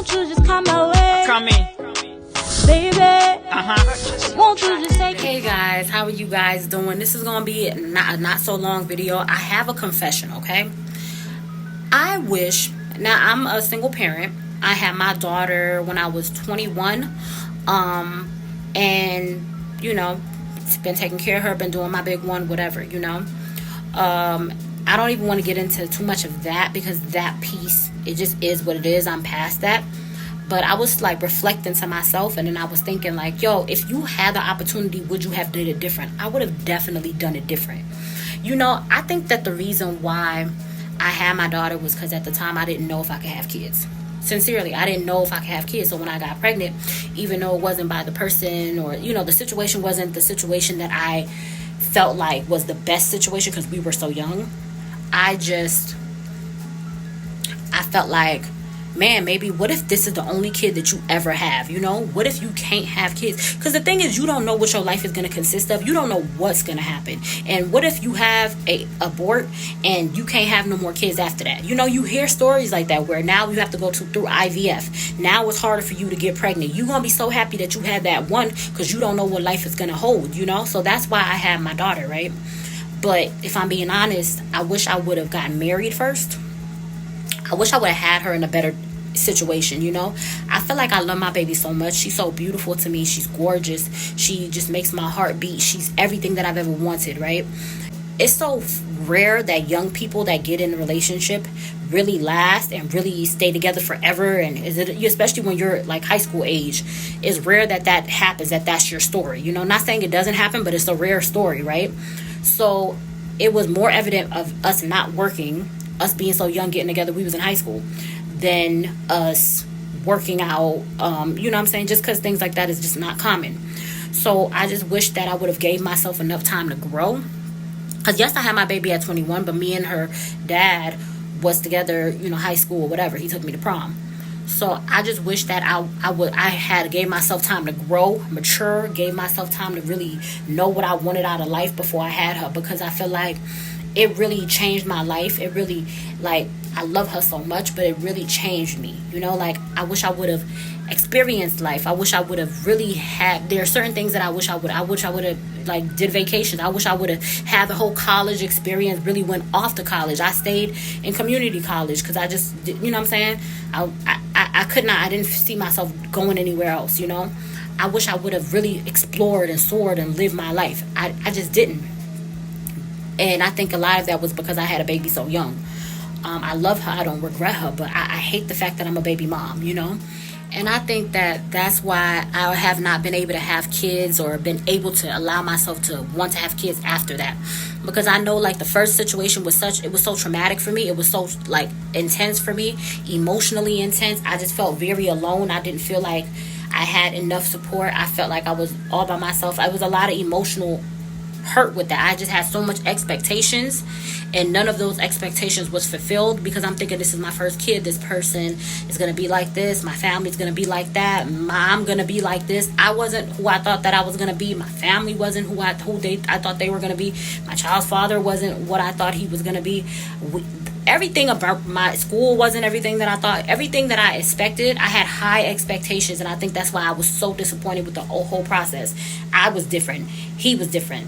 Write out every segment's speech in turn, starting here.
Won't you just come my way? Come in. Baby, won't you just take... Hey guys, how are you guys doing? This is gonna be a not so long video. I have a confession, okay? I wish, now I'm a single parent. I had my daughter when I was 21, and you know, been taking care of her, been doing my big one, whatever, you know. I don't even want to get into too much of that because that piece, it just is what it is. I'm past that. But I was like reflecting to myself, and then I was thinking like, yo, if you had the opportunity, would you have did it different? I would have definitely done it different. You know, I think that the reason why I had my daughter was because at the time I didn't know if I could have kids. Sincerely, I didn't know if I could have kids. So when I got pregnant, even though it wasn't by the person, or, you know, the situation wasn't the situation that I felt like was the best situation because we were so young, I felt like, man, maybe what if this is the only kid that you ever have? You know, what if you can't have kids? Because the thing is, you don't know what your life is going to consist of. You don't know what's going to happen. And what if you have a abort and you can't have no more kids after that? You know, you hear stories like that where now you have to go through IVF. Now it's harder for you to get pregnant. You're going to be so happy that you had that one because you don't know what life is going to hold, you know? So that's why I had my daughter, right? But if I'm being honest, I wish I would have gotten married first. I wish I would have had her in a better situation, you know. I feel like I love my baby so much. She's so beautiful to me. She's gorgeous. She just makes my heart beat. She's everything that I've ever wanted, right? It's so rare that young people that get in a relationship really last and really stay together forever. And especially when you're like high school age, it's rare that happens, that's your story, you know. Not saying it doesn't happen, but it's a rare story, right? So it was more evident of us not working, us being so young, getting together, we was in high school, than us working out, you know what I'm saying? Just because things like that is just not common. So I just wish that I would have gave myself enough time to grow. Because yes, I had my baby at 21, but me and her dad was together, you know, high school or whatever. He took me to prom. So I just wish that I had gave myself time to grow, mature, gave myself time to really know what I wanted out of life before I had her, because I feel like it really changed my life. It really, like, I love her so much, but it really changed me. You know, like, I wish I would have experienced life. I wish I would have really had, there are certain things that I wish I would have, like, did vacations. I wish I would have had the whole college experience, really went off to college. I stayed in community college because I just, you know what I'm saying? I could not, I didn't see myself going anywhere else, you know? I wish I would have really explored and soared and lived my life. I just didn't. And I think a lot of that was because I had a baby so young. I love her. I don't regret her. But I hate the fact that I'm a baby mom, you know. And I think that that's why I have not been able to have kids or been able to allow myself to want to have kids after that. Because I know, like, the first situation was it was so traumatic for me. It was so, like, intense for me, emotionally intense. I just felt very alone. I didn't feel like I had enough support. I felt like I was all by myself. I was a lot of emotional hurt with that. I just had so much expectations, and none of those expectations was fulfilled, because I'm thinking, this is my first kid, this person is going to be like this, my family's going to be like that, I'm going to be like this. I wasn't who I thought that I was going to be. My family wasn't who I thought they were going to be. My child's father wasn't what I thought he was going to be. Everything about my school wasn't everything that I thought. Everything that I expected, I had high expectations, and I think that's why I was so disappointed with the whole process. I was different. He was different.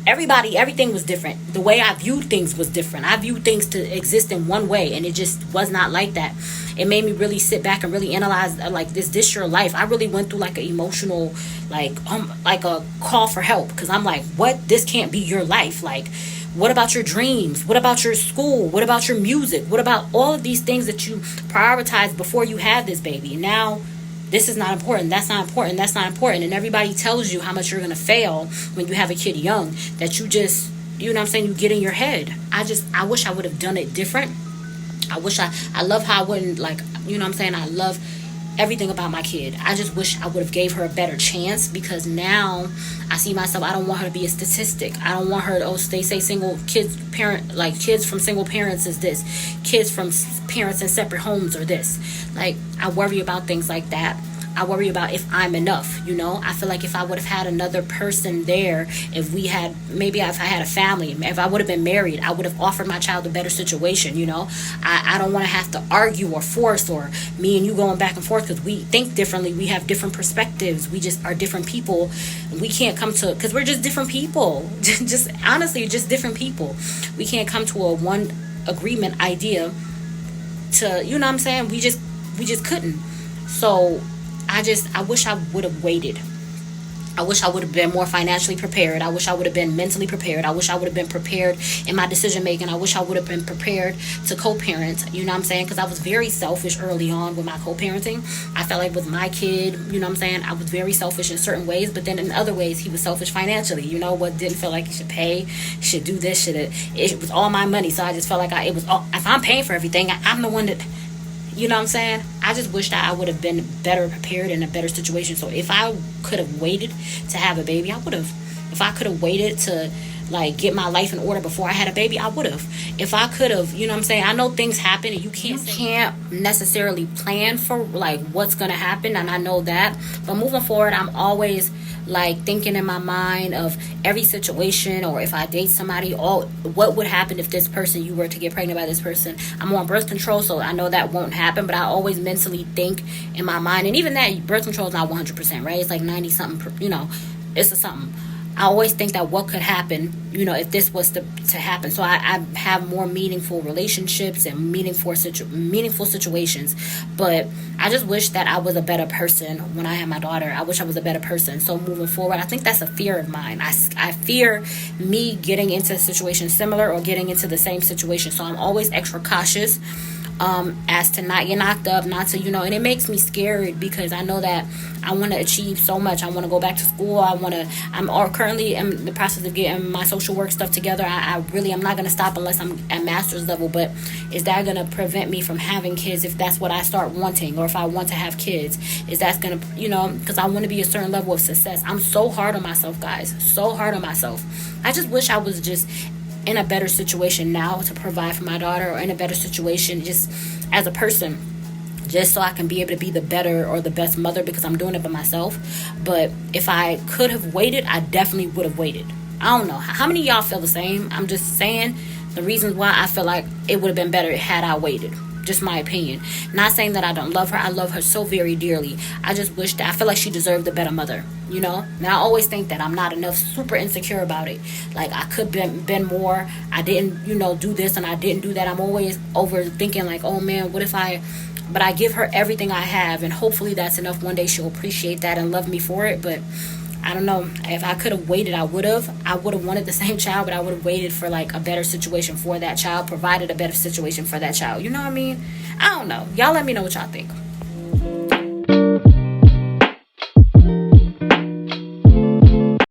Everything was different. The way I viewed things was different. I viewed things to exist in one way, and it just was not like that. It made me really sit back and really analyze, like, is this your life? I really went through like an emotional, like a call for help, because I'm like, what? This can't be your life. Like, what about your dreams? What about your school? What about your music? What about all of these things that you prioritized before you had this baby? Now this is not important. That's not important. That's not important. And everybody tells you how much you're going to fail when you have a kid young, that you just, you know what I'm saying, you get in your head. I wish I would have done it different. I love how I wouldn't, like, you know what I'm saying, I love everything about my kid. I just wish I would have gave her a better chance, because now I see myself, I don't want her to be a statistic. I don't want her to, they say single kids, kids from single parents is this, kids from parents in separate homes are this. Like, I worry about things like that. I worry about if I'm enough, you know. I feel like if I would have had another person there, if I had a family, if I would have been married, I would have offered my child a better situation, you know. I don't want to have to argue or force, or me and you going back and forth, because we think differently, we have different perspectives, we just are different people. We can't come to, because we're just different people. Just honestly, just different people. We can't come to a one agreement idea to, you know what I'm saying. We just couldn't. So I wish I would have waited. I wish I would have been more financially prepared. I wish I would have been mentally prepared. I wish I would have been prepared in my decision making. I wish I would have been prepared to co-parent, you know what I'm saying? Because I was very selfish early on with my co-parenting. I felt like with my kid, you know what I'm saying, I was very selfish in certain ways, but then in other ways he was selfish financially. You know what? Didn't feel like he should pay, should do this, it was all my money. So I just felt like if I'm paying for everything, I'm the one that, you know what I'm saying? I just wish that I would have been better prepared in a better situation. So if I could have waited to have a baby, I would have. If I could have waited to like get my life in order before I had a baby, I would have. If I could have, you know what I'm saying? I know things happen and you can't necessarily plan for like what's going to happen, and I know that. But moving forward, I'm always like thinking in my mind of every situation, or if I date somebody, what would happen if this person, you were to get pregnant by this person. I'm on birth control, so I know that won't happen, but I always mentally think in my mind, and even that birth control is not 100%, right? It's like 90 something, you know, it's a something. I always think that what could happen, you know, if this was to happen. So I have more meaningful relationships and meaningful situations. But I just wish that I was a better person when I had my daughter. I wish I was a better person. So moving forward, I think that's a fear of mine. I fear me getting into a situation similar or getting into the same situation. So I'm always extra cautious as to not get knocked up, not to, you know, and it makes me scared because I know that I want to achieve so much. I want to go back to school. I'm currently in the process of getting my social work stuff together. I'm not going to stop unless I'm at master's level, but is that going to prevent me from having kids if that's what I start wanting, or if I want to have kids? Is that going to, you know, because I want to be a certain level of success. I'm so hard on myself, guys, so hard on myself. I just wish I was just in a better situation now to provide for my daughter, or in a better situation just as a person, just so I can be able to be the better or the best mother, because I'm doing it by myself. But if I could have waited, I definitely would have waited. I don't know how many of y'all feel the same. I'm just saying the reasons why I feel like it would have been better had I waited. Just my opinion. Not saying that I don't love her. I love her so very dearly. I just wish that I feel like she deserved a better mother, you know. And I always think that I'm not enough, super insecure about it. Like I could been more. I didn't, you know, do this and I didn't do that. I'm always overthinking like, oh man, what if but I give her everything I have, and hopefully that's enough. One day she'll appreciate that and love me for it. But I don't know. If I could have waited, I would have wanted the same child, but I would have waited for like a better situation for that child, provided a better situation for that child. You know what I mean? I don't know. Y'all let me know what y'all think.